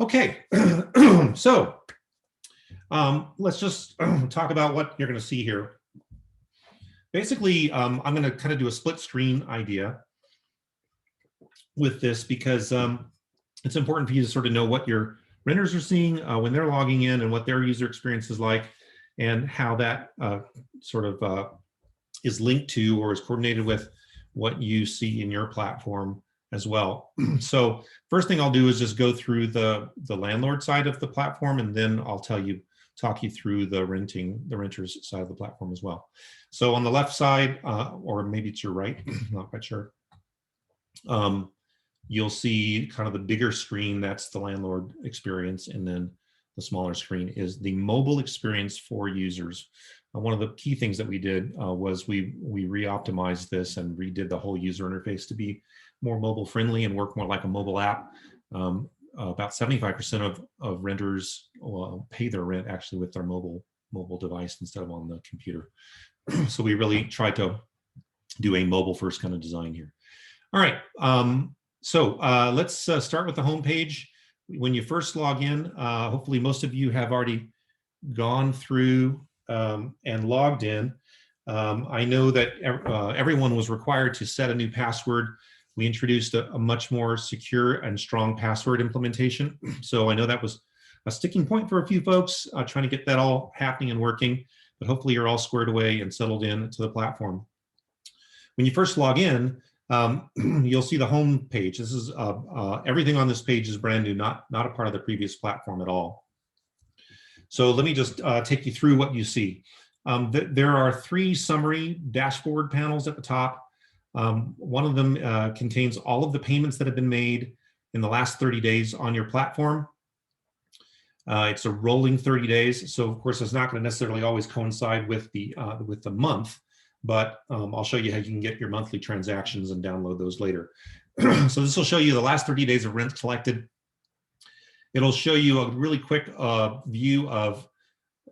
Okay, so let's just talk about what you're going to see here. Basically, I'm going to kind of do a split screen idea with this because it's important for you to sort of know what your renters are seeing when they're logging in and what their user experience is like and how that sort of is linked to or is coordinated with what you see in your platform as well. So first thing I'll do is just go through the landlord side of the platform, and then I'll talk you through the renters side of the platform as well. So on the left side, or maybe it's your right, not quite sure, you'll see kind of the bigger screen, that's the landlord experience, and then the smaller screen is the mobile experience for users. One of the key things that we did was we re-optimized this and redid the whole user interface to be more mobile friendly and work more like a mobile app. About 75% of renters pay their rent actually with their mobile device instead of on the computer. So we really tried to do a mobile first kind of design here. All right, so let's start with the home page. When you first log in, hopefully most of you have already gone through and logged in. I know that everyone was required to set a new password. We introduced a much more secure and strong password implementation. So I know that was a sticking point for a few folks trying to get that all happening and working, but hopefully you're all squared away and settled in to the platform. When you first log in, you'll see the home page. This is everything on this page is brand new, not a part of the previous platform at all. So let me just take you through what you see. There are 3 summary dashboard panels at the top. One of them contains all of the payments that have been made in the last 30 days on your platform. It's a rolling 30 days, so of course it's not going to necessarily always coincide with the month, but I'll show you how you can get your monthly transactions and download those later. So this will show you the last 30 days of rent collected. It'll show you a really quick view of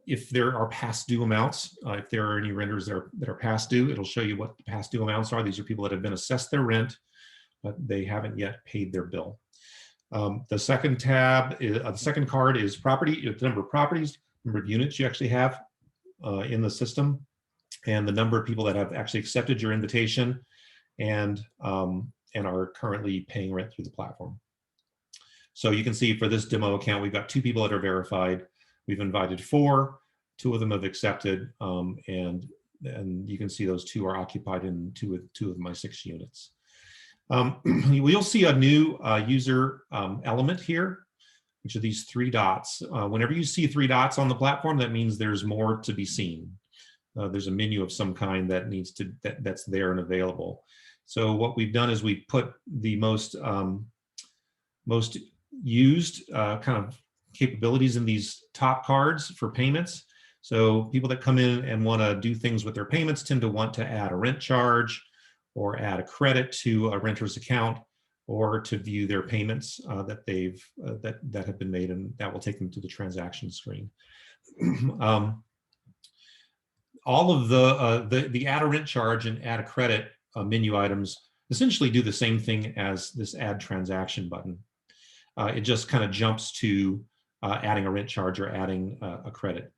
if there are past due amounts. If there are any renters that are past due, it'll show you what the past due amounts are. These are people that have been assessed their rent, but they haven't yet paid their bill. The second tab, the second card is property, the number of properties, number of units you actually have in the system, and the number of people that have actually accepted your invitation and are currently paying rent through the platform. So you can see for this demo account, we've got 2 people that are verified. We've invited 4, 2 of them have accepted, and you can see those 2 are occupied in two of my 6 units. You'll see a new user element here, which are these 3 dots. Whenever you see 3 dots on the platform, that means there's more to be seen. There's a menu of some kind that that's there and available. So what we've done is we've put the most used kind of capabilities in these top cards for payments. So people that come in and want to do things with their payments tend to want to add a rent charge or add a credit to a renter's account or to view their payments that they've that have been made, and that will take them to the transaction screen. All of the add a rent charge and add a credit menu items essentially do the same thing as this add transaction button. It just kind of jumps to adding a rent charge or adding a credit.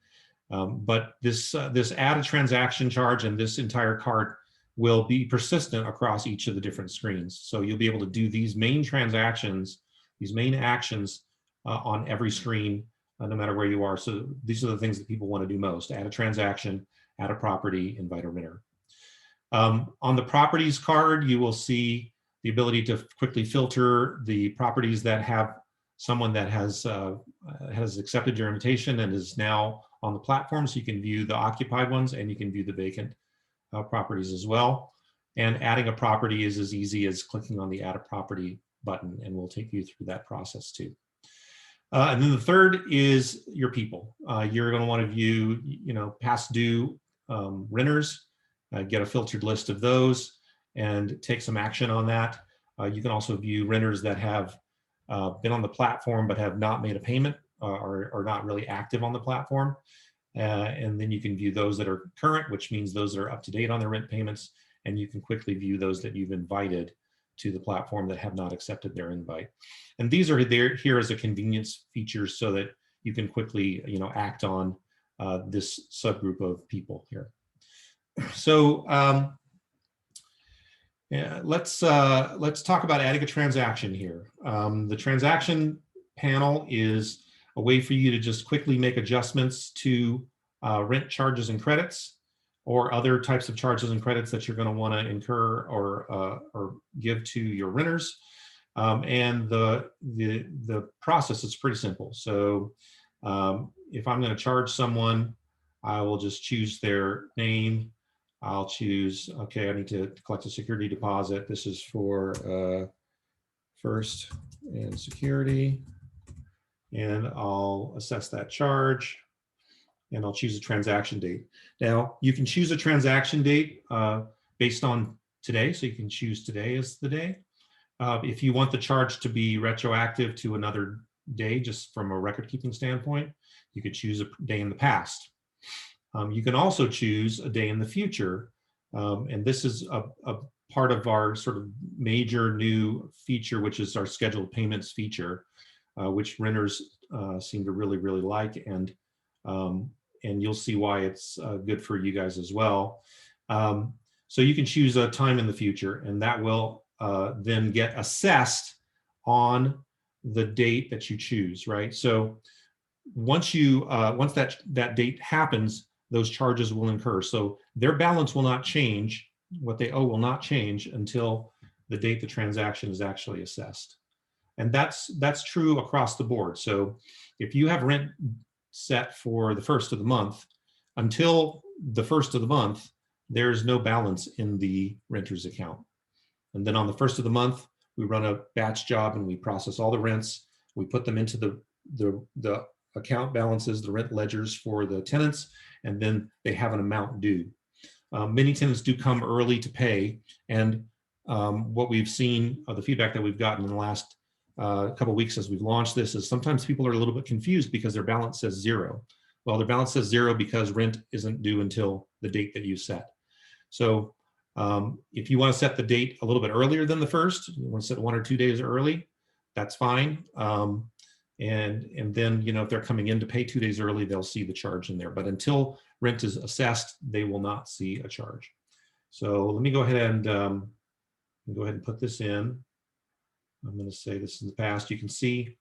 But this add a transaction charge and this entire card will be persistent across each of the different screens. So you'll be able to do these main transactions, these main actions on every screen, no matter where you are. So these are the things that people want to do most: add a transaction, add a property, invite a renter. On the properties card, you will see the ability to quickly filter the properties that have someone that has accepted your invitation and is now on the platform. So you can view the occupied ones and you can view the vacant properties as well. And adding a property is as easy as clicking on the add a property button, and we'll take you through that process too. And then the third is your people. You're going to want to view, past due renters, get a filtered list of those, and take some action on that. You can also view renters that have been on the platform but have not made a payment or are not really active on the platform. And then you can view those that are current, which means those that are up to date on their rent payments, and you can quickly view those that you've invited to the platform that have not accepted their invite. And these are there here as a convenience feature so that you can quickly, act on this subgroup of people here. So yeah, let's talk about adding a transaction here. The transaction panel is a way for you to just quickly make adjustments to rent charges and credits, or other types of charges and credits that you're going to want to incur or give to your renters. And the process is pretty simple. So if I'm going to charge someone, I will just choose their name. I'll choose, okay, I need to collect a security deposit. This is for first and security. And I'll assess that charge. And I'll choose a transaction date. Now, you can choose a transaction date based on today, so you can choose today as the day. If you want the charge to be retroactive to another day, just from a record-keeping standpoint, you could choose a day in the past. You can also choose a day in the future, and this is a part of our sort of major new feature, which is our scheduled payments feature, which renters seem to really, really like, and you'll see why it's good for you guys as well. So you can choose a time in the future, and that will then get assessed on the date that you choose, right? So once that date happens, those charges will incur. So their balance will not change. What they owe will not change until the date the transaction is actually assessed. And that's true across the board. So if you have rent set for the first of the month, until the first of the month, there's no balance in the renter's account. And then on the first of the month, we run a batch job and we process all the rents. We put them into the account balances, the rent ledgers for the tenants, and then they have an amount due. Many tenants do come early to pay, and what we've seen, the feedback that we've gotten in the last couple of weeks as we've launched this, is sometimes people are a little bit confused because their balance says zero. Well, their balance says zero because rent isn't due until the date that you set. So if you want to set the date a little bit earlier than the first, you want to set 1 or 2 days early, that's fine. And then, if they're coming in to pay 2 days early, they'll see the charge in there. But until rent is assessed, they will not see a charge. So let me go ahead and put this in. I'm going to say this in the past. You can see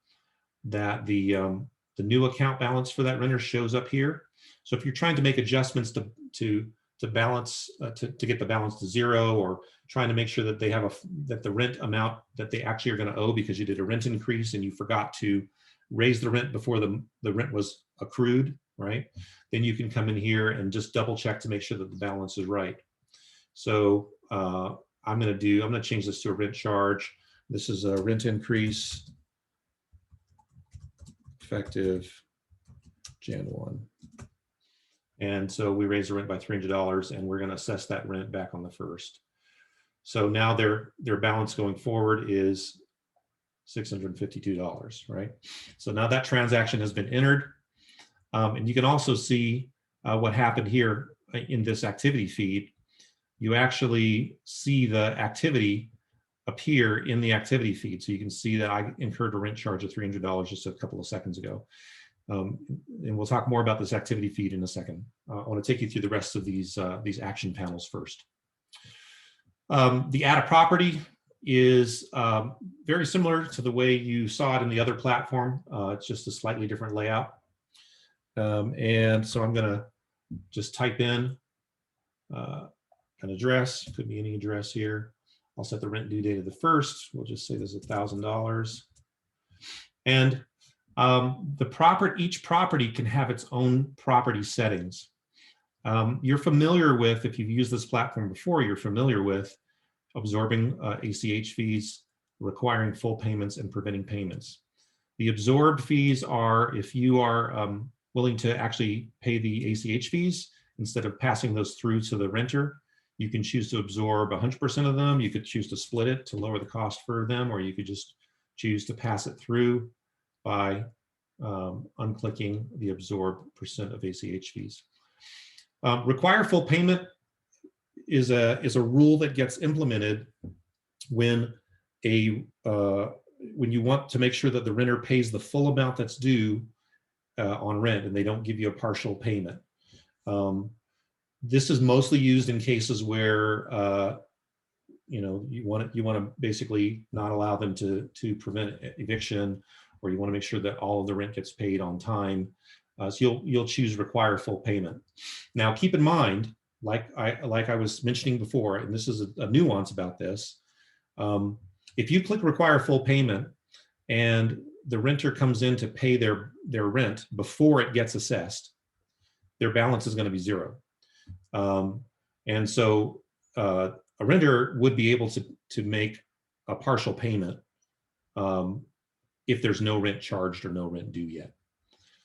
that the new account balance for that renter shows up here. So if you're trying to make adjustments to balance to get the balance to zero, or trying to make sure that they have that the rent amount that they actually are going to owe because you did a rent increase and you forgot to raise the rent before the rent was accrued, right? Then you can come in here and just double check to make sure that the balance is right. So I'm going to change this to a rent charge. This is a rent increase effective Jan 1. And so we raised the rent by $300, and we're going to assess that rent back on the 1st. So now their balance going forward is $652, right? So now that transaction has been entered. And you can also see what happened here in this activity feed. You actually see the activity appear in the activity feed. So you can see that I incurred a rent charge of $300 just a couple of seconds ago. And we'll talk more about this activity feed in a second. I want to take you through the rest of these action panels first. The add a property is very similar to the way you saw it in the other platform. It's just a slightly different layout. And so I'm going to just type in an address. Could be any address here. I'll set the rent due date of the 1st. We'll just say this is $1,000. And each property can have its own property settings. You're familiar with, if you've used this platform before, you're familiar with absorbing ACH fees, requiring full payments, and preventing payments. The absorbed fees are if you are willing to actually pay the ACH fees instead of passing those through to the renter. You can choose to absorb 100% of them. You could choose to split it to lower the cost for them, or you could just choose to pass it through by unclicking the absorb % of ACH fees. Require full payment is a rule that gets implemented when when you want to make sure that the renter pays the full amount that's due on rent and they don't give you a partial payment. This is mostly used in cases where you want to basically not allow them to prevent eviction, or you want to make sure that all of the rent gets paid on time. So you'll choose require full payment. Now keep in mind, like I was mentioning before, and this is a nuance about this. If you click require full payment and the renter comes in to pay their rent before it gets assessed, their balance is going to be zero. And so a renter would be able to make a partial payment if there's no rent charged or no rent due yet.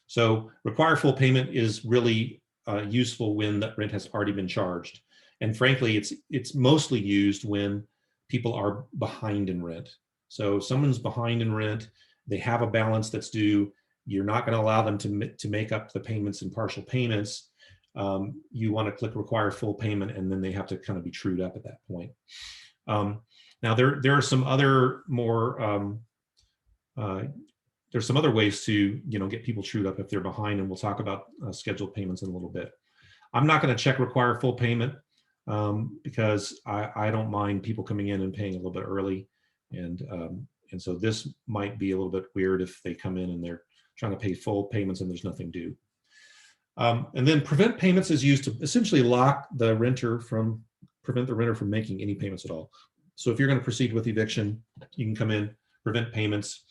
So require full payment is really useful when the rent has already been charged. And frankly, it's mostly used when people are behind in rent. So if someone's behind in rent, they have a balance that's due, you're not going to allow them to make up the payments in partial payments. You want to click require full payment, and then they have to kind of be trued up at that point. Now there are some other more there's some other ways to get people trued up if they're behind, and we'll talk about scheduled payments in a little bit. I'm not going to check require full payment because I don't mind people coming in and paying a little bit early, and so this might be a little bit weird if they come in and they're trying to pay full payments and there's nothing due. And then prevent payments is used to essentially prevent the renter from making any payments at all. So if you're going to proceed with eviction, you can come in, prevent payments.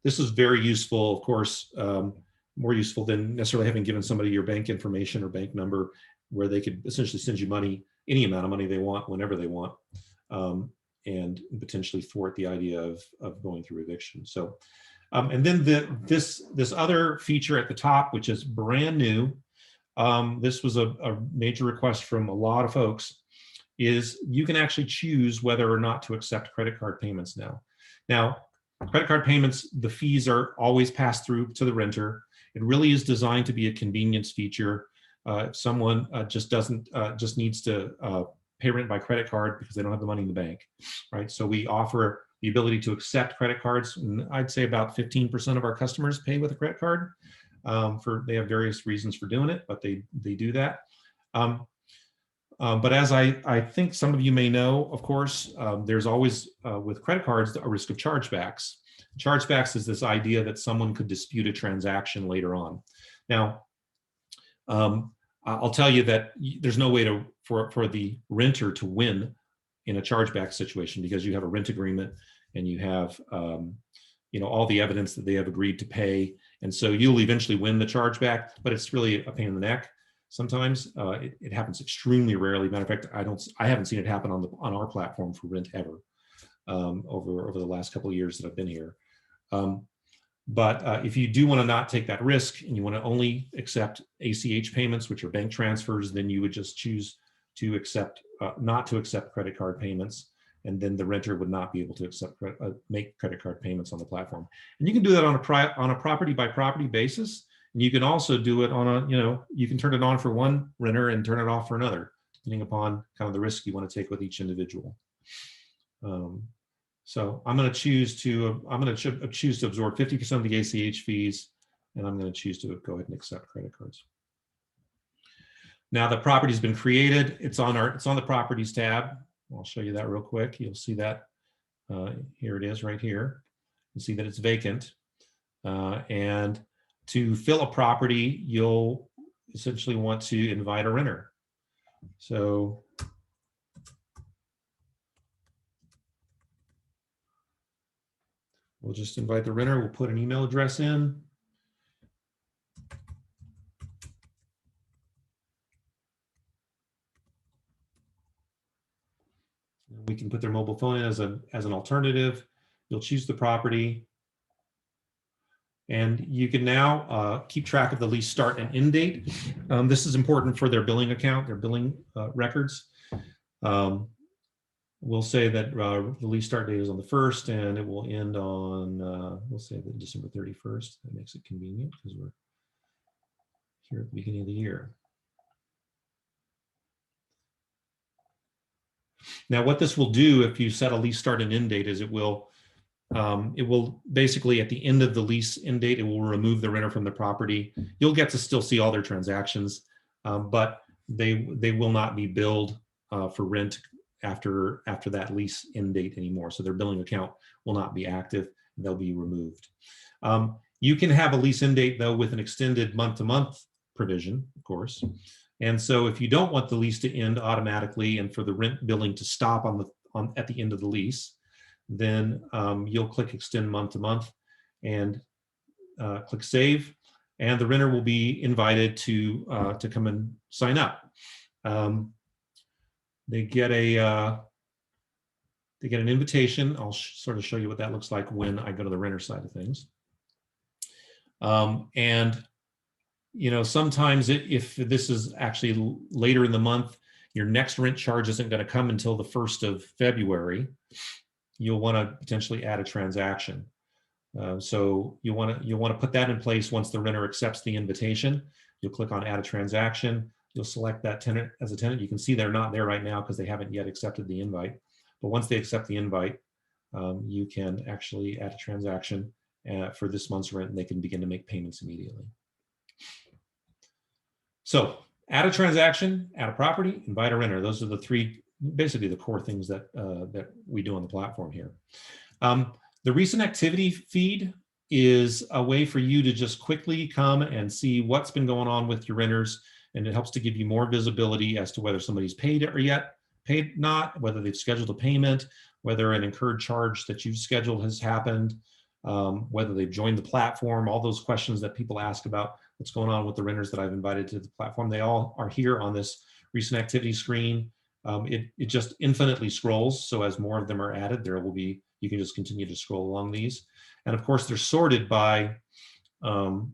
This is very useful, of course, more useful than necessarily having given somebody your bank information or bank number, where they could essentially send you money, any amount of money they want, whenever they want, and potentially thwart the idea of going through eviction. So. And then this other feature at the top, which is brand new, this was a major request from a lot of folks, is you can actually choose whether or not to accept credit card payments now. Now, credit card payments, the fees are always passed through to the renter. It really is designed to be a convenience feature. If someone just needs to pay rent by credit card because they don't have the money in the bank, right? So we offer the ability to accept credit cards. And I'd say about 15% of our customers pay with a credit card. They have various reasons for doing it, but they do that. But as I think some of you may know, of course, there's always, with credit cards, a risk of chargebacks. Chargebacks is this idea that someone could dispute a transaction later on. Now, I'll tell you that there's no way for the renter to win in a chargeback situation, because you have a rent agreement and you have all the evidence that they have agreed to pay, and so you'll eventually win the chargeback, but it's really a pain in the neck. Sometimes it happens extremely rarely. Matter of fact, I haven't seen it happen on our platform for rent ever over the last couple of years that I've been here. But if you do want to not take that risk and you want to only accept ACH payments, which are bank transfers, then you would just choose to accept not to accept credit card payments, and then the renter would not be able to make credit card payments on the platform. And you can do that on a property by property basis. And you can also do it on you can turn it on for one renter and turn it off for another, depending upon kind of the risk you want to take with each individual. So I'm going to choose to absorb 50% of the ACH fees, and I'm going to choose to go ahead and accept credit cards. Now the property's been created. It's on the properties tab. I'll show you that real quick. You'll see that here it is right here. You see that it's vacant, and to fill a property, you'll essentially want to invite a renter. So we'll just invite the renter. We'll put an email address in. We can put their mobile phone in as an alternative. You'll choose the property. And you can now keep track of the lease start and end date. This is important for their billing account, their billing records. We'll say that the lease start date is on the 1st and it will end on, we'll say that December 31st. That makes it convenient because we're here at the beginning of the year. Now, what this will do if you set a lease start and end date is it will basically at the end of the lease end date, it will remove the renter from the property. You'll get to still see all their transactions, but they will not be billed for rent after that lease end date anymore. So their billing account will not be active. They'll be removed. You can have a lease end date though with an extended month-to-month provision, of course. And so if you don't want the lease to end automatically and for the rent billing to stop at the end of the lease, then you'll click extend month-to-month and click save, and the renter will be invited to come and sign up. They get an invitation. I'll sort of show you what that looks like when I go to the renter side of things. And you know, sometimes if this is actually later in the month, your next rent charge isn't going to come until the 1st of February. You'll want to potentially add a transaction. So you want to put that in place once the renter accepts the invitation. You'll click on add a transaction. You'll select that tenant as a tenant. You can see they're not there right now because they haven't yet accepted the invite. But once they accept the invite, you can actually add a transaction for this month's rent, and they can begin to make payments immediately. So add a transaction, add a property, invite a renter. Those are the three, basically the core things that that we do on the platform here. The recent activity feed is a way for you to just quickly come and see what's been going on with your renters, and it helps to give you more visibility as to whether somebody's paid or yet paid not, whether they've scheduled a payment, whether an incurred charge that you've scheduled has happened, whether they've joined the platform, all those questions that people ask about what's going on with the renters that I've invited to the platform. They all are here on this recent activity screen. It just infinitely scrolls. So as more of them are added, you can just continue to scroll along these. And of course, they're sorted by the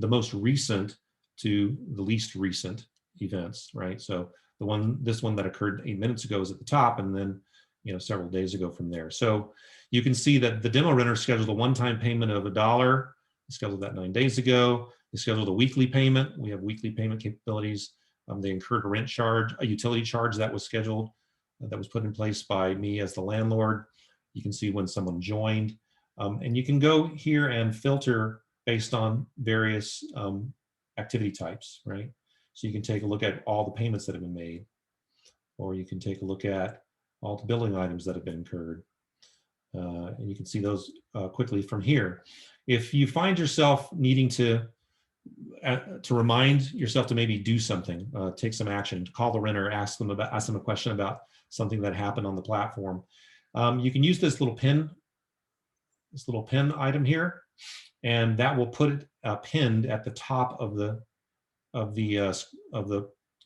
most recent to the least recent events, right? So this one that occurred 8 minutes ago is at the top, and then several days ago from there. So you can see that the demo renter scheduled a one-time payment of $1. They scheduled that 9 days ago. They scheduled a weekly payment. We have weekly payment capabilities. They incurred a rent charge, a utility charge that was scheduled, that was put in place by me as the landlord. You can see when someone joined. And you can go here and filter based on various activity types, right? So you can take a look at all the payments that have been made, or you can take a look at all the billing items that have been incurred. And you can see those quickly from here. If you find yourself needing to remind yourself to maybe do something, take some action, call the renter, ask them a question about something that happened on the platform, you can use this little pin item here, and that will put it pinned at the top of the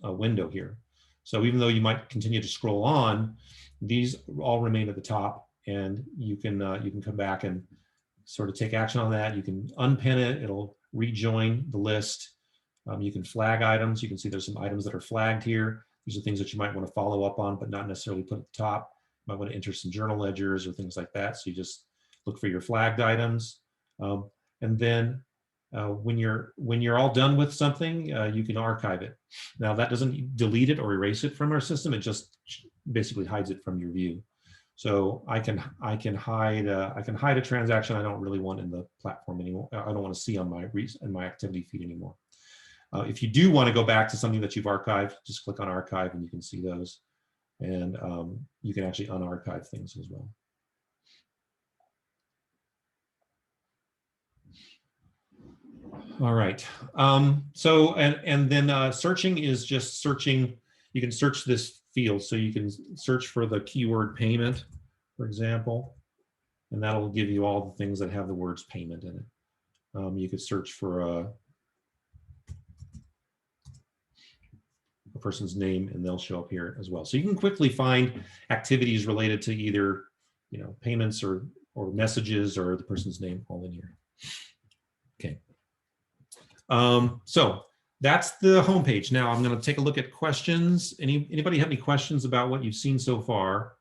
window here. So even though you might continue to scroll on, these all remain at the top, and you can come back and sort of take action on that. You can unpin it; it'll rejoin the list. You can flag items. You can see there's some items that are flagged here. These are things that you might want to follow up on, but not necessarily put at the top. You might want to enter some journal ledgers or things like that. So you just look for your flagged items, and then when you're all done with something, you can archive it. Now that doesn't delete it or erase it from our system. It just basically hides it from your view. So I can hide a transaction I don't really want in the platform anymore. I don't want to see on my activity feed anymore. If you do want to go back to something that you've archived, just click on archive and you can see those. And you can actually unarchive things as well. All right. So and then searching is just searching. You can search this field, so you can search for the keyword payment, for example, and that'll give you all the things that have the words payment in it. You could search for a person's name, and they'll show up here as well. So you can quickly find activities related to either payments or messages or the person's name all in here. Okay. So that's the homepage. Now I'm going to take a look at questions. Anybody have any questions about what you've seen so far?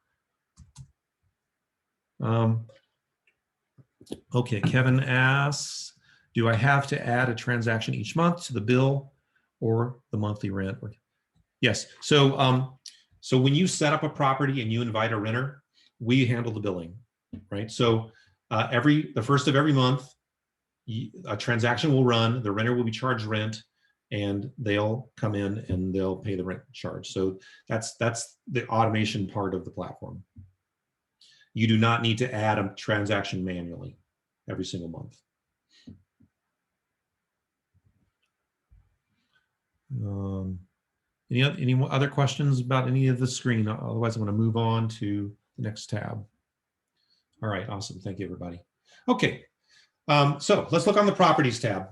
Okay, Kevin asks, do I have to add a transaction each month to the bill or the monthly rent? Yes. So So when you set up a property and you invite a renter, we handle the billing, right? So the first of every month, a transaction will run, the renter will be charged rent, and they'll come in and they'll pay the rent charge. So that's the automation part of the platform. You do not need to add a transaction manually every single month. Any other questions about any of the screen? Otherwise, I'm going to move on to the next tab. All right, awesome. Thank you, everybody. Okay, so let's look on the Properties tab.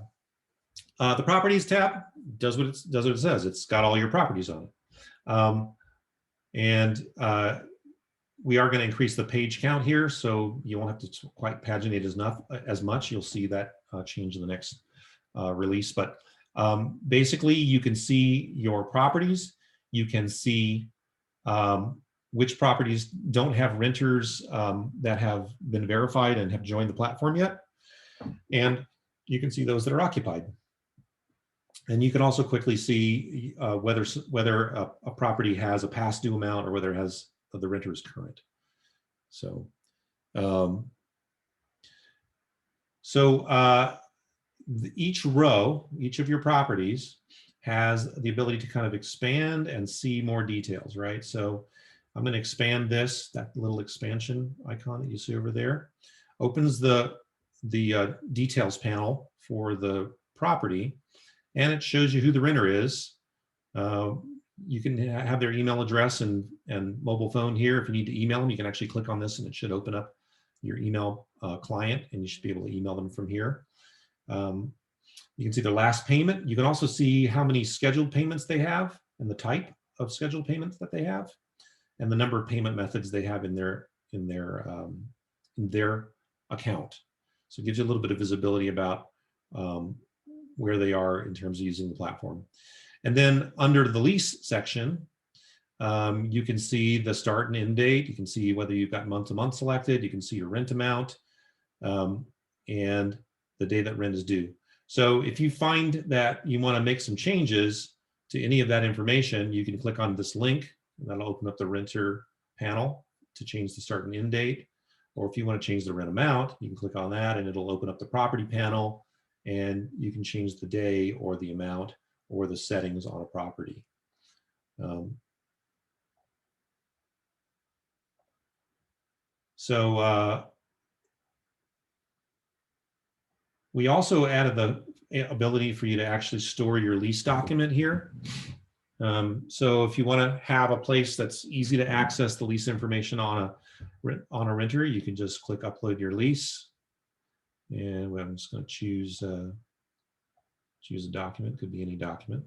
The Properties tab does what it says. It's got all your properties on it. We are going to increase the page count here, so you won't have to quite paginate as much. You'll see that change in the next release. But basically, you can see your properties. You can see which properties don't have renters that have been verified and have joined the platform yet. And you can see those that are occupied. And you can also quickly see whether a property has a past due amount or whether it has the renter is current. So, each row, each of your properties has the ability to kind of expand and see more details, right? So I'm going to expand this, that little expansion icon that you see over there, opens the details panel for the property, and it shows you who the renter is. You can have their email address and mobile phone here. If you need to email them, you can actually click on this and it should open up your email client, and you should be able to email them from here. You can see their last payment. You can also see how many scheduled payments they have and the type of scheduled payments that they have, and the number of payment methods they have in their account. So it gives you a little bit of visibility about where they are in terms of using the platform. And then under the lease section, you can see the start and end date. You can see whether you've got month to month selected. You can see your rent amount and the day that rent is due. So if you find that you want to make some changes to any of that information, you can click on this link, and that'll open up the renter panel to change the start and end date. Or if you want to change the rent amount, you can click on that and it'll open up the property panel, and you can change the day or the amount or the settings on a property. We also added the ability for you to actually store your lease document here. So if you want to have a place that's easy to access the lease information on a renter, you can just click upload your lease. And I'm just going to choose a document, could be any document.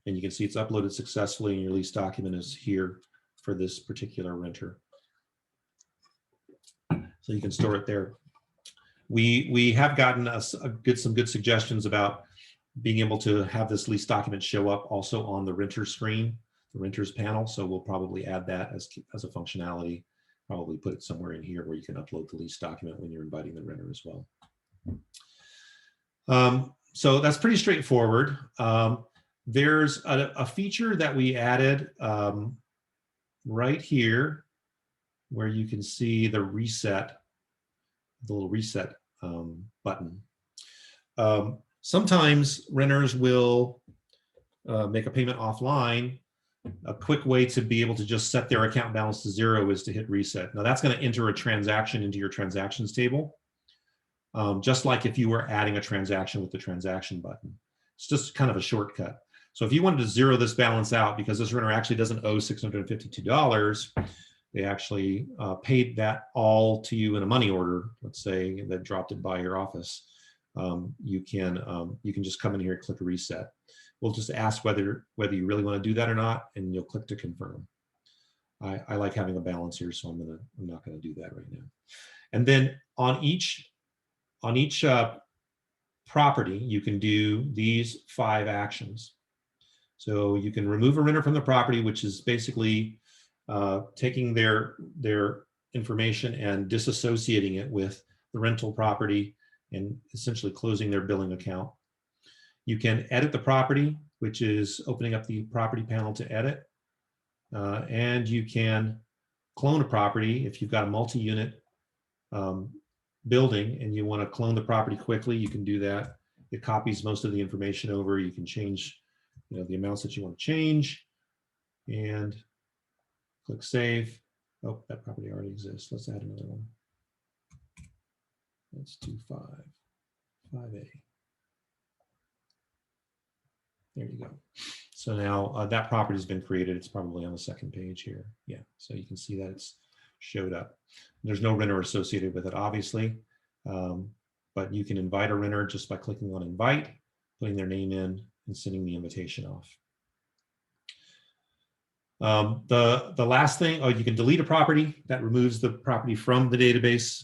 And you can see it's uploaded successfully, and your lease document is here for this particular renter. So you can store it there. We have gotten some good suggestions about being able to have this lease document show up also on the renter screen, the renters panel. So we'll probably add that as a functionality, probably put it somewhere in here where you can upload the lease document when you're inviting the renter as well. So that's pretty straightforward. There's a feature that we added right here where you can see the reset, the little reset button. Sometimes renters will make a payment offline. A quick way to be able to just set their account balance to 0 is to hit reset. Now that's going to enter a transaction into your transactions table, just like if you were adding a transaction with the transaction button. It's just kind of a shortcut. So if you wanted to zero this balance out, because this renter actually doesn't owe $652, they actually paid that all to you in a money order, let's say, that dropped it by your office, you can just come in here and click reset. We'll just ask whether you really want to do that or not, and you'll click to confirm. I like having a balance here, so I'm not going to do that right now. And then on each property, you can do these 5 actions. So you can remove a renter from the property, which is basically taking their information and disassociating it with the rental property and essentially closing their billing account. You can edit the property, which is opening up the property panel to edit. and you can clone a property. If you've got a multi-unit building and you want to clone the property quickly, you can do that. It copies most of the information over. You can change, the amounts that you want to change, and click save. Oh, that property already exists. Let's add another one. Let's do 5A. There you go. So now that property has been created. It's probably on the second page here. Yeah, so you can see that it's showed up. There's no renter associated with it, obviously, but you can invite a renter just by clicking on invite, putting their name in, and sending the invitation off. The last thing, you can delete a property. That removes the property from the database.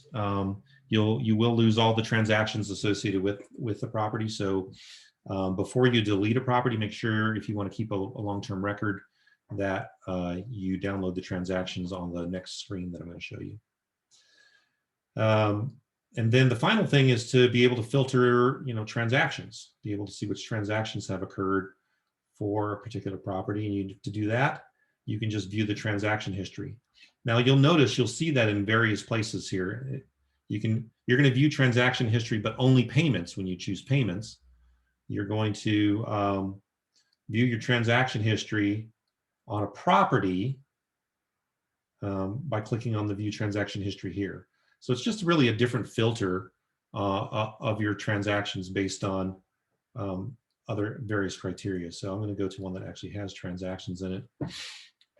You will lose all the transactions associated with the property. So before you delete a property, make sure, if you want to keep a long-term record, that you download the transactions on the next screen that I'm going to show you. And then the final thing is to be able to filter, transactions, be able to see which transactions have occurred for a particular property. And to do that, you can just view the transaction history. Now you'll see that in various places here. You're going to view transaction history, but only payments. When you choose payments, you're going to view your transaction history on a property by clicking on the view transaction history here. So it's just really a different filter of your transactions based on other various criteria. So I'm going to go to one that actually has transactions in it.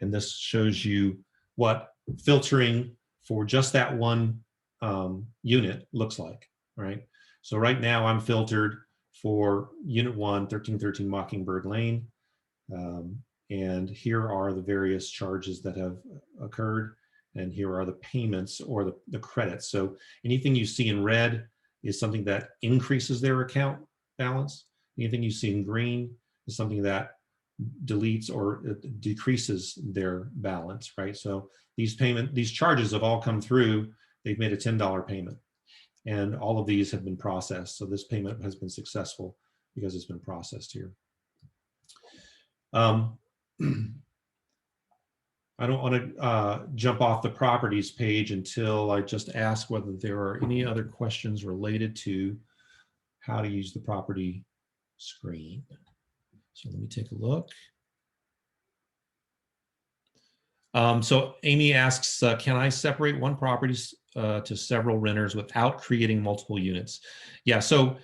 And this shows you what filtering for just that one unit looks like, right? So right now I'm filtered for Unit 1, 1313 Mockingbird Lane. And here are the various charges that have occurred. And here are the payments or the credits. So anything you see in red is something that increases their account balance. Anything you see in green is something that deletes or decreases their balance, right? So these charges have all come through. They've made a $10 payment, and all of these have been processed. So this payment has been successful because it's been processed here. I don't want to jump off the properties page until I just ask whether there are any other questions related to how to use the property screen. So let me take a look. So Amy asks, can I separate one property to several renters without creating multiple units? Yeah, so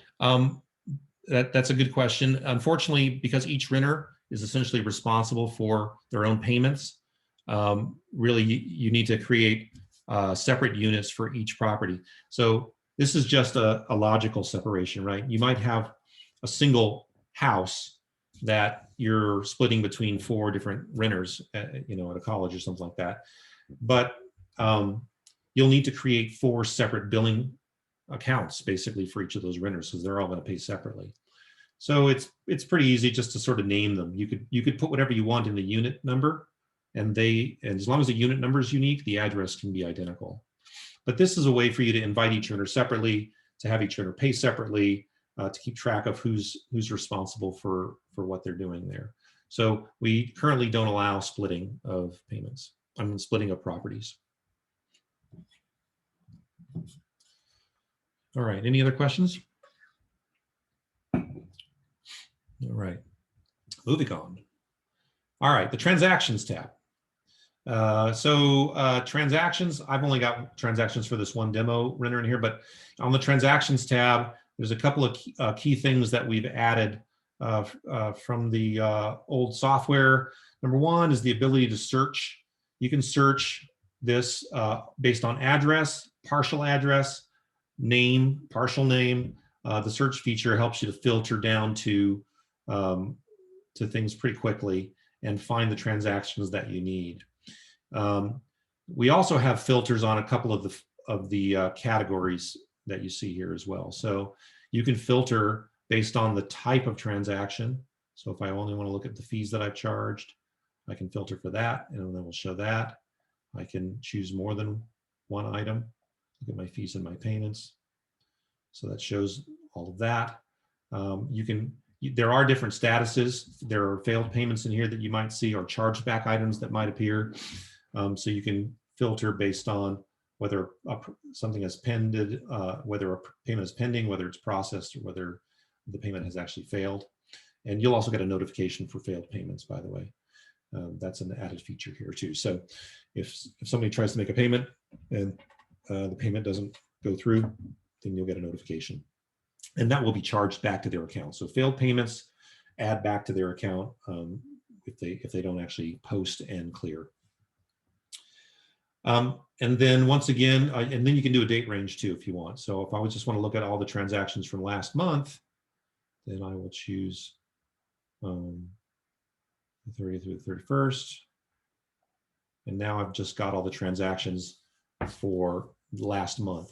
that's a good question. Unfortunately, because each renter is essentially responsible for their own payments, really you need to create separate units for each property. So this is just a logical separation, right? You might have a single house that you're splitting between 4 different renters, at a college or something like that. But you'll need to create 4 separate billing accounts basically for each of those renters, because they're all going to pay separately. So it's pretty easy just to sort of name them. You could put whatever you want in the unit number, and as long as the unit number is unique, the address can be identical. But this is a way for you to invite each renter separately, to have each renter pay separately, to keep track of who's responsible for what they're doing there. So we currently don't allow splitting of payments. Splitting of properties. All right, any other questions? All right, moving on. All right, the transactions tab. Transactions, I've only got transactions for this one demo renter in here, but on the transactions tab, there's a couple of key things that we've added from the old software. Number one is the ability to search. You can search this based on address, partial address, name, partial name. The search feature helps you to filter down to things pretty quickly and find the transactions that you need. We also have filters on a couple of the categories that you see here as well. So you can filter based on the type of transaction. So if I only want to look at the fees that I've charged, I can filter for that, and then we'll show that. I can choose more than one item. Look at my fees and my payments. So that shows all of that. You can there are different statuses. There are failed payments in here that you might see, or chargeback items that might appear. So you can filter based on whether something is pended, whether a payment is pending, whether it's processed, or whether the payment has actually failed. And you'll also get a notification for failed payments, by the way. That's an added feature here too. So if somebody tries to make a payment and the payment doesn't go through, then you'll get a notification. And that will be charged back to their account. So failed payments add back to their account if they don't actually post and clear. And then once again, and then you can do a date range too if you want. So if I would just want to look at all the transactions from last month, then I will choose the 30th through the 31st. And now I've just got all the transactions for last month.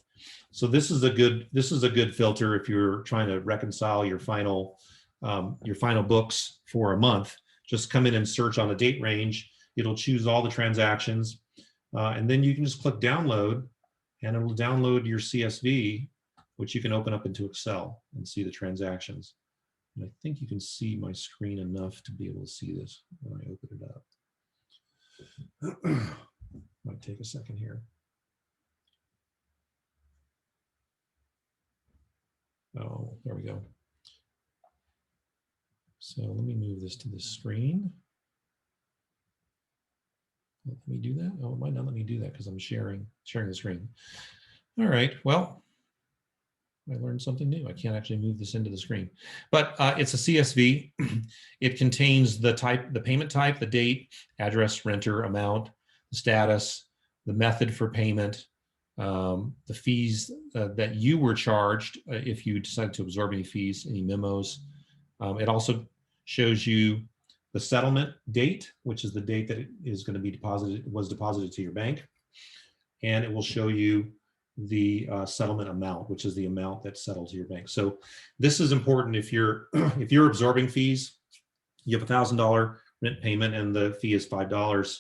So this is a good filter if you're trying to reconcile your final books for a month. Just come in and search on a date range. It'll choose all the transactions. And then you can just click download, and it'll download your CSV, which you can open up into Excel and see the transactions. And I think you can see my screen enough to be able to see this when I open it up. Might take a second here. Oh, there we go. So let me move this to the screen. Let me do that. Oh, it might not let me do that because I'm sharing the screen. All right, well, I learned something new. I can't actually move this into the screen, but it's a CSV. It contains the type, the payment type, the date, address, renter, amount, the status, the method for payment, the fees that you were charged if you decided to absorb any fees, any memos. It also shows you the settlement date, which is the date that it is going to be was deposited to your bank. And it will show you the settlement amount, which is the amount that's settled to your bank. So this is important if you're if you're absorbing fees. You have $1,000 rent payment and the fee is $5,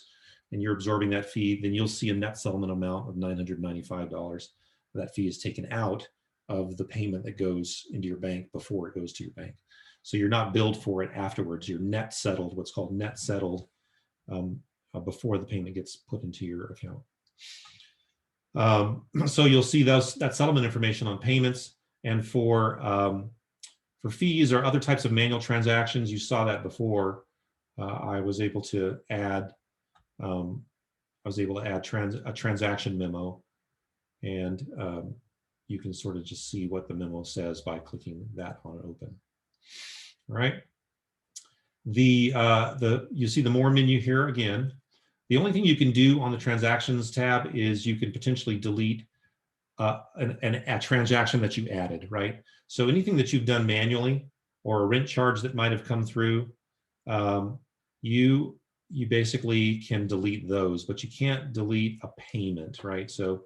and you're absorbing that fee, then you'll see a net settlement amount of $995. That fee is taken out of the payment that goes into your bank before it goes to your bank. So you're not billed for it afterwards. You're net settled, what's called net settled, before the payment gets put into your account. So you'll see that settlement information on payments, and for fees or other types of manual transactions, you saw that before. I was able to add a transaction memo, and you can sort of just see what the memo says by clicking that on open. All right. You see the more menu here again. The only thing you can do on the transactions tab is you can potentially delete a transaction that you added, right? So anything that you've done manually, or a rent charge that might have come through, you basically can delete those, but you can't delete a payment, right? So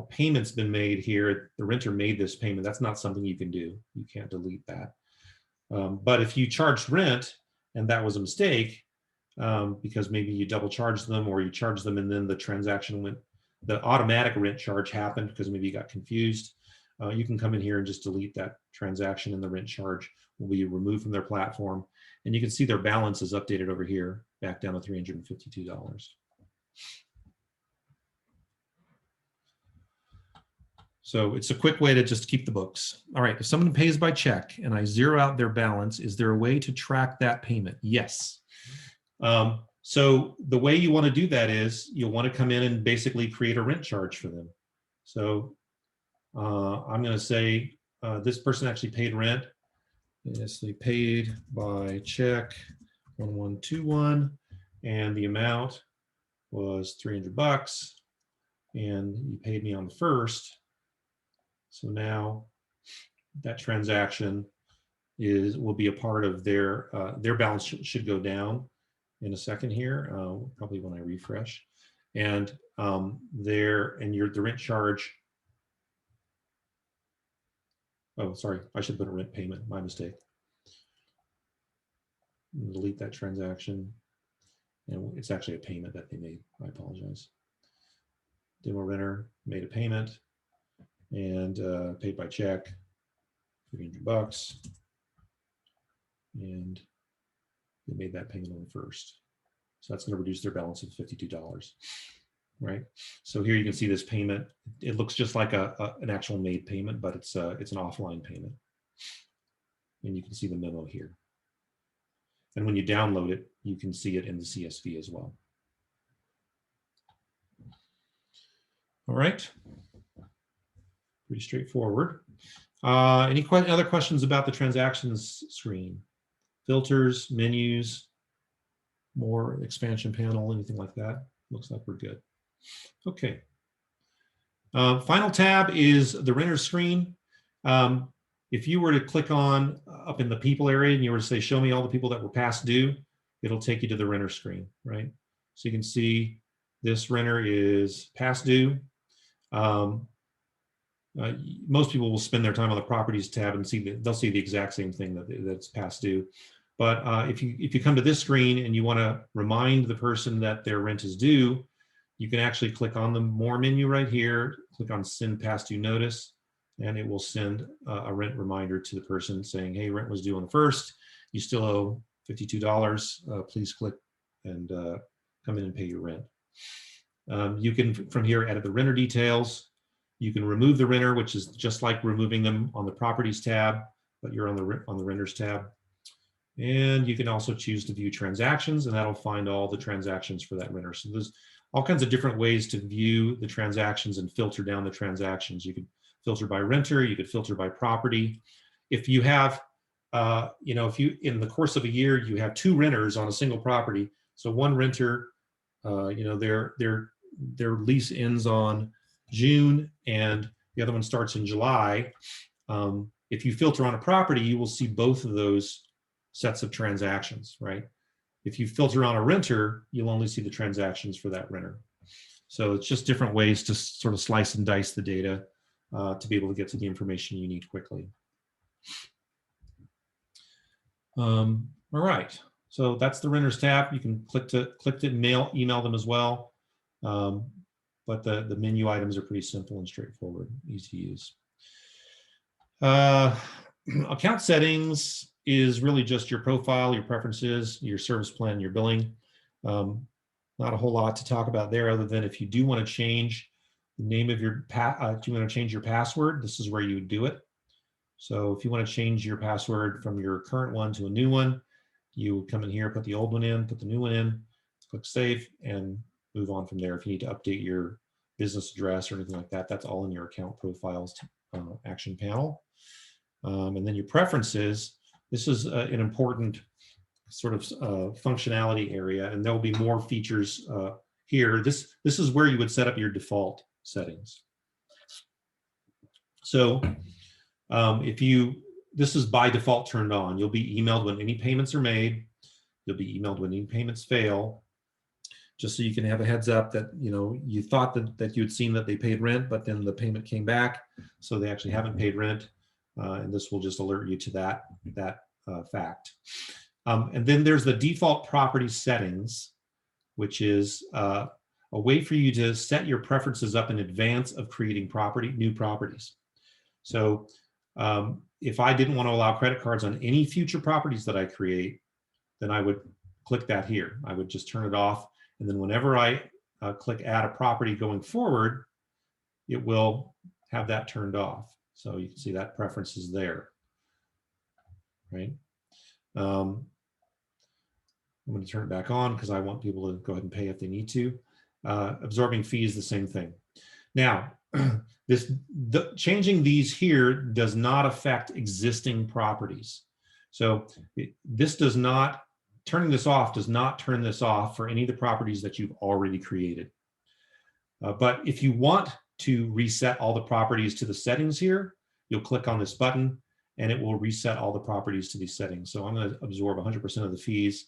a payment's been made here, the renter made this payment, that's not something you can do. You can't delete that. But if you charged rent and that was a mistake, because maybe you double charged them, or you charged them and then the transaction went, the automatic rent charge happened because maybe you got confused, you can come in here and just delete that transaction, and the rent charge will be removed from their platform. And you can see their balance is updated over here, back down to $352. So it's a quick way to just keep the books. All right, if someone pays by check and I zero out their balance, is there a way to track that payment? Yes. So the way you want to do that is you'll want to come in and basically create a rent charge for them. So I'm going to say this person actually paid rent. Yes, they paid by check 1121, and the amount was $300, and you paid me on the 1st. So now that transaction will be a part of their balance should go down in a second here, probably when I refresh, and the rent charge. Oh, sorry, I should put a rent payment, my mistake. Delete that transaction, and it's actually a payment that they made. I apologize. Demo renter made a payment and, paid by check, $300. and they made that payment on the 1st. So that's going to reduce their balance of $52, right? So here you can see this payment. It looks just like an actual made payment, but it's an offline payment. And you can see the memo here. And when you download it, you can see it in the CSV as well. All right. Pretty straightforward. Any other questions about the transactions screen? Filters, menus, more expansion panel, anything like that? Looks like we're good. Okay. Final tab is the renter screen. If you were to click on up in the people area and you were to say, show me all the people that were past due, it'll take you to the renter screen, right? So you can see this renter is past due. Most people will spend their time on the properties tab and see they'll see the exact same thing that's past due. But if you come to this screen and you want to remind the person that their rent is due, you can actually click on the more menu right here, click on send past due notice, and it will send a rent reminder to the person saying, hey, rent was due on the 1st, you still owe $52, please click and come in and pay your rent. You can, from here, edit the renter details. You can remove the renter, which is just like removing them on the properties tab, but you're on the renters tab. And you can also choose to view transactions, and that'll find all the transactions for that renter. So there's all kinds of different ways to view the transactions and filter down the transactions. You could filter by renter, you could filter by property. If you have, if you, in the course of a year, you have 2 renters on a single property, so one renter, their lease ends on June and the other one starts in July. If you filter on a property, you will see both of those sets of transactions, right? If you filter on a renter, you'll only see the transactions for that renter. So it's just different ways to sort of slice and dice the data to be able to get to the information you need quickly. All right, so that's the renters tab. You can click to email them as well. But the menu items are pretty simple and straightforward, easy to use. Account settings is really just your profile, your preferences, your service plan, your billing. Not a whole lot to talk about there other than if you do want to change the name of your, if you want to change your password, this is where you would do it. So if you want to change your password from your current one to a new one, you would come in here, put the old one in, put the new one in, click save, and move on from there. If you need to update your business address or anything like that, that's all in your account profiles action panel. And then your preferences, this is an important sort of functionality area, and there'll be more features here. This is where you would set up your default settings. So this is by default turned on. You'll be emailed when any payments are made. You'll be emailed when any payments fail, just so you can have a heads up that you thought that you had seen that they paid rent, but then the payment came back, so they actually haven't paid rent, and this will just alert you to that fact. And then there's the default property settings, which is a way for you to set your preferences up in advance of creating new properties. So if I didn't want to allow credit cards on any future properties that I create, then I would click that here. I would just turn it off. And then whenever I click add a property going forward, it will have that turned off. So you can see that preference is there, right? I'm going to turn it back on because I want people to go ahead and pay if they need to. Absorbing fees, the same thing. Now, changing these here does not affect existing properties. So this does not, turning this off does not turn this off for any of the properties that you've already created. But if you want to reset all the properties to the settings here, you'll click on this button and it will reset all the properties to these settings. So I'm going to absorb 100% of the fees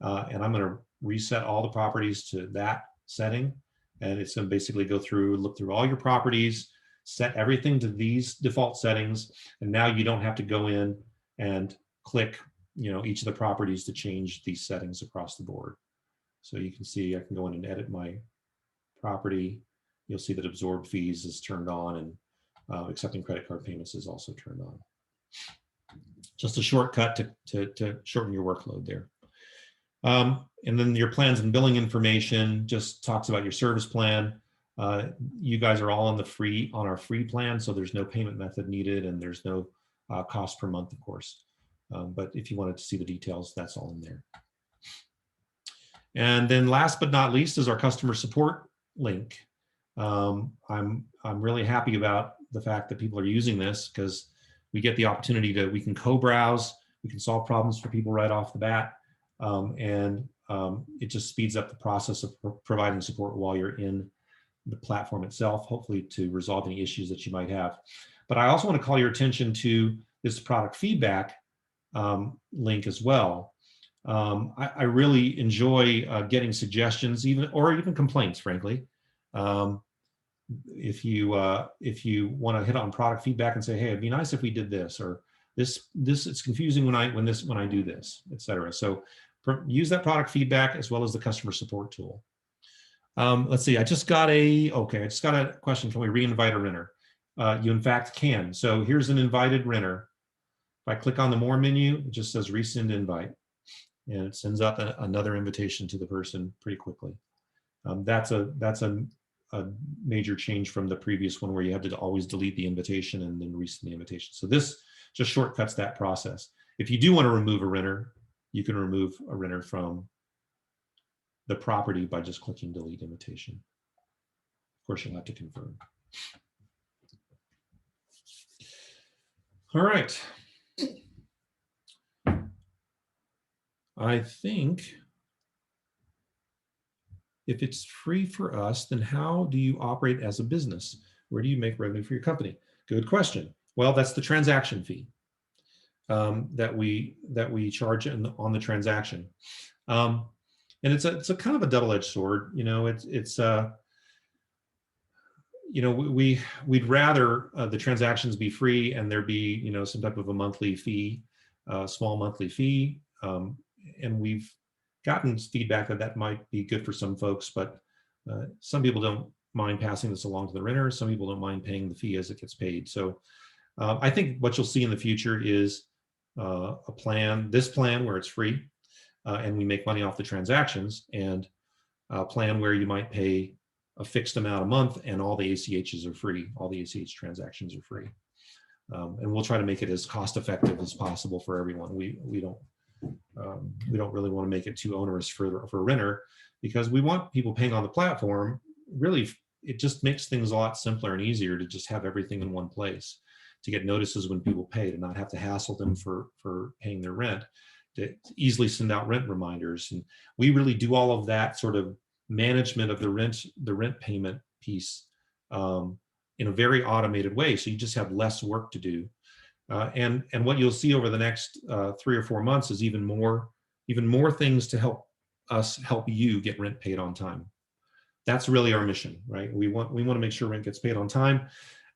and I'm going to reset all the properties to that setting. And it's going to basically go through, look through all your properties, set everything to these default settings. And now you don't have to go in and click each of the properties to change these settings across the board. So you can see I can go in and edit my property. You'll see that absorb fees is turned on and accepting credit card payments is also turned on. Just a shortcut to shorten your workload there. And then your plans and billing information just talks about your service plan. You guys are all on our free plan, so there's no payment method needed, and there's no cost per month, of course. But if you wanted to see the details, that's all in there. And then last but not least is our customer support link. I'm really happy about the fact that people are using this, because we get the opportunity we can co-browse, we can solve problems for people right off the bat, and it just speeds up the process of providing support while you're in the platform itself, hopefully to resolve any issues that you might have. But I also want to call your attention to this product feedback link as well. I really enjoy getting suggestions, or even complaints, frankly. If you want to hit on product feedback and say, hey, it'd be nice if we did this, or this it's confusing when I do this, etc. So use that product feedback as well as the customer support tool. Let's see, I just got a question. Can we re-invite a renter? You in fact can. So here's an invited renter. If I click on the more menu, it just says resend invite, and it sends out another invitation to the person pretty quickly. That's a major change from the previous one where you had to always delete the invitation and then resend the invitation. So this just shortcuts that process. If you do want to remove a renter, you can remove a renter from the property by just clicking delete invitation. Of course, you'll have to confirm. All right. I think if it's free for us, then how do you operate as a business? Where do you make revenue for your company? Good question. Well, that's the transaction fee that we charge on the transaction. And it's a kind of a double-edged sword. You know, we'd rather the transactions be free and there be, you know, some type of a monthly fee, small monthly fee. And we've gotten feedback that might be good for some folks, but some people don't mind passing this along to the renter. Some people don't mind paying the fee as it gets paid. So I think what you'll see in the future is this plan where it's free and we make money off the transactions, and a plan where you might pay a fixed amount a month and all the ACHs are free. All the ACH transactions are free. And we'll try to make it as cost effective as possible for everyone. We don't really want to make it too onerous for a renter, because we want people paying on the platform. Really, it just makes things a lot simpler and easier to just have everything in one place, to get notices when people pay, to not have to hassle them for paying their rent, to easily send out rent reminders. And we really do all of that sort of management of the rent payment piece in a very automated way. So you just have less work to do. And what you'll see over the next 3 or 4 months is even more things to help you get rent paid on time. That's really our mission, right? We want to make sure rent gets paid on time,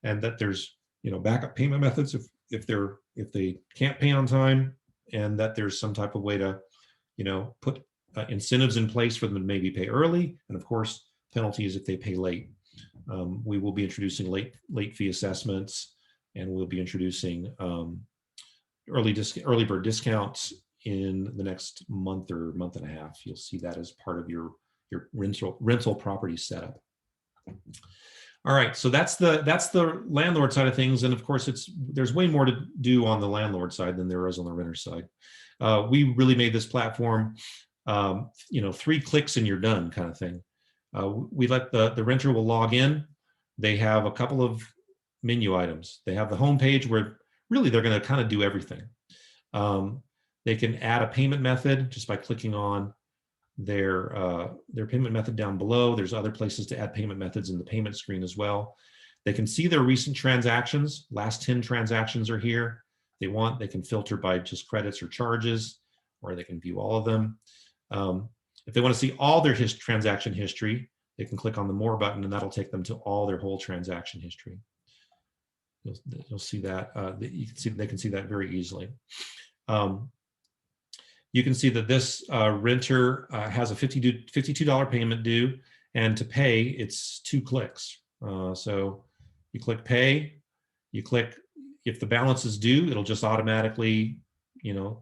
and that there's, you know, backup payment methods if they can't pay on time, and that there's some type of way to, you know, put incentives in place for them to maybe pay early, and of course penalties if they pay late. We will be introducing late fee assessments, and we'll be introducing early bird discounts in the next month or month and a half. You'll see that as part of your rental property setup. All right, so that's the landlord side of things, and of course there's way more to do on the landlord side than there is on the renter side. We really made this platform, 3 clicks and you're done kind of thing. We let the renter will log in. They have a couple of menu items. They have the home page where really they're going to kind of do everything. They can add a payment method just by clicking on their payment method down below. There's other places to add payment methods in the payment screen as well. They can see their recent transactions. Last 10 transactions are here. They can filter by just credits or charges, or they can view all of them. If they want to see all their transaction history, they can click on the more button, and that'll take them to all their whole transaction history. You'll see that. They can see that very easily. You can see that this renter has a $52 payment due, and to pay, it's 2 clicks. So you click pay, you click, If the balance is due, it'll just automatically,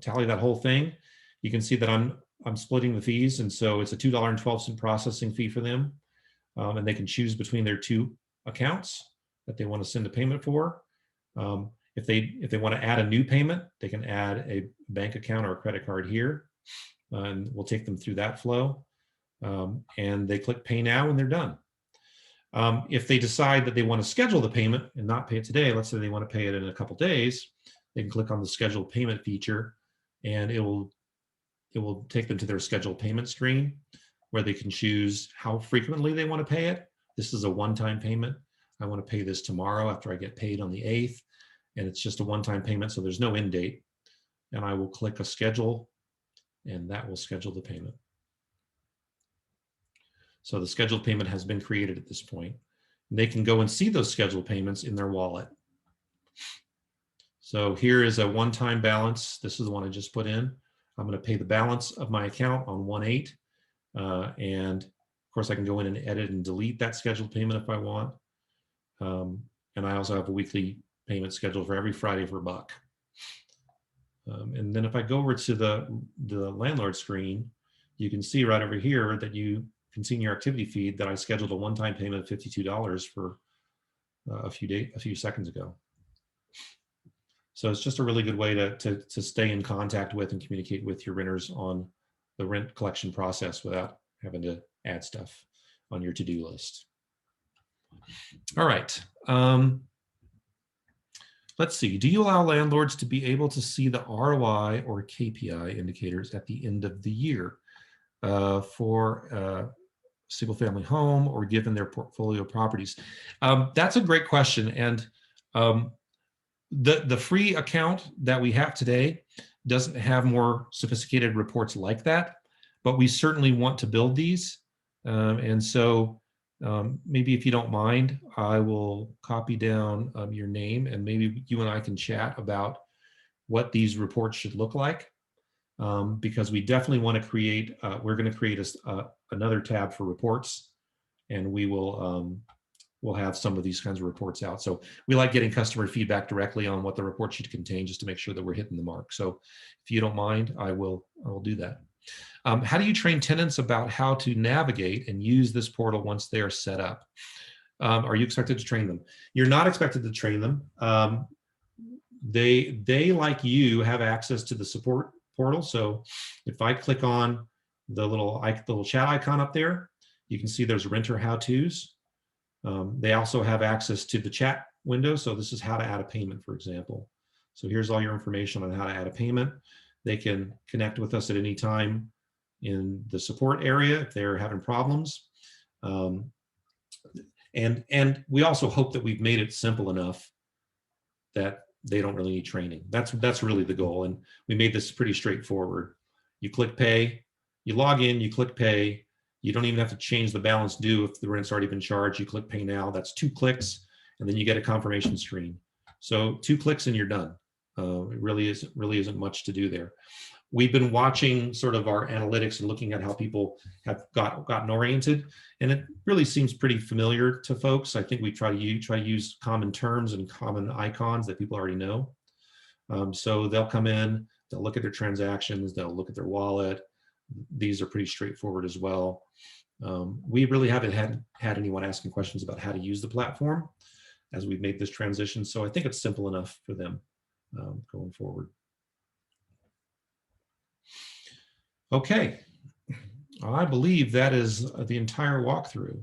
tally that whole thing. You can see that I'm splitting the fees, and so it's a $2.12 processing fee for them, and they can choose between their two accounts that they want to send a payment for. If they want to add a new payment, they can add a bank account or a credit card here, and we'll take them through that flow. And they click Pay Now, and they're done. If they decide that they want to schedule the payment and not pay it today, let's say they want to pay it in a couple days, they can click on the Schedule Payment feature, and it will take them to their scheduled payment screen, where they can choose how frequently they want to pay it. This is a one-time payment. I want to pay this tomorrow after I get paid on the 8th, and it's just a one-time payment, so there's no end date. And I will click a schedule, and that will schedule the payment. So the scheduled payment has been created at this point. And they can go and see those scheduled payments in their wallet. So here is a one-time balance. This is the one I just put in. I'm going to pay the balance of my account on 1/8. And of course, I can go in and edit and delete that scheduled payment if I want. And I also have a weekly payment scheduled for every Friday for $1. And then if I go over to the landlord screen, you can see right over here that you can see in your activity feed that I scheduled a one-time payment of $52 for a few seconds ago. So it's just a really good way to stay in contact with and communicate with your renters on the rent collection process without having to add stuff on your to-do list. All right. Let's see. Do you allow landlords to be able to see the ROI or KPI indicators at the end of the year for a single-family home or given their portfolio properties? That's a great question. And the free account that we have today doesn't have more sophisticated reports like that, but we certainly want to build these. And so maybe if you don't mind, I will copy down your name, and maybe you and I can chat about what these reports should look like, because we definitely want to create, we're going to create another tab for reports, and we will we'll have some of these kinds of reports out. So we like getting customer feedback directly on what the report should contain, just to make sure that we're hitting the mark. So if you don't mind, I will do that. How do you train tenants about how to navigate and use this portal once they are set up? Are you expected to train them? You're not expected to train them. They like you have access to the support portal. So if I click on the little chat icon up there, you can see there's renter how-tos. They also have access to the chat window. So this is how to add a payment, for example. So here's all your information on how to add a payment. They can connect with us at any time in the support area if they're having problems. And we also hope that we've made it simple enough that they don't really need training. That's really the goal. And we made this pretty straightforward. You click pay, you log in, you click pay. You don't even have to change the balance due if the rent's already been charged. You click pay now. That's 2 clicks, and then you get a confirmation screen. So 2 clicks and you're done. It really isn't much to do there. We've been watching sort of our analytics and looking at how people have gotten oriented, and it really seems pretty familiar to folks. I think we try to use common terms and common icons that people already know. So they'll come in, they'll look at their transactions, they'll look at their wallet. These are pretty straightforward as well. We really haven't had anyone asking questions about how to use the platform as we've made this transition. So I think it's simple enough for them going forward. Okay, I believe that is the entire walkthrough.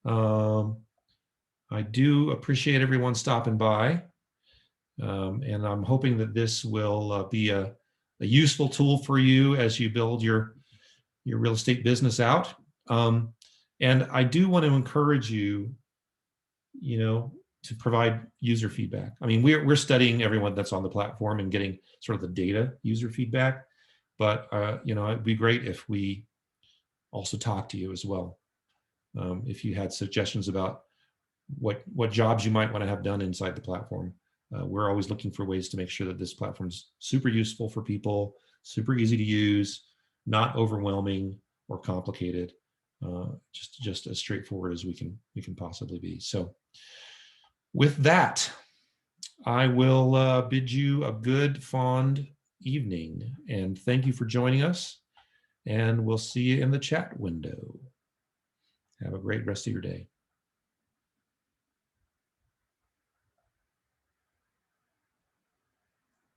I do appreciate everyone stopping by, and I'm hoping that this will be a useful tool for you as you build your real estate business out. And I do want to encourage you, to provide user feedback. I mean, we're studying everyone that's on the platform and getting sort of the data user feedback, but it'd be great if we also talk to you as well. If you had suggestions about what jobs you might want to have done inside the platform. We're always looking for ways to make sure that this platform's super useful for people, super easy to use, not overwhelming or complicated, just as straightforward as we can possibly be. So with that, I will bid you a good, fond evening, and thank you for joining us, and we'll see you in the chat window. Have a great rest of your day.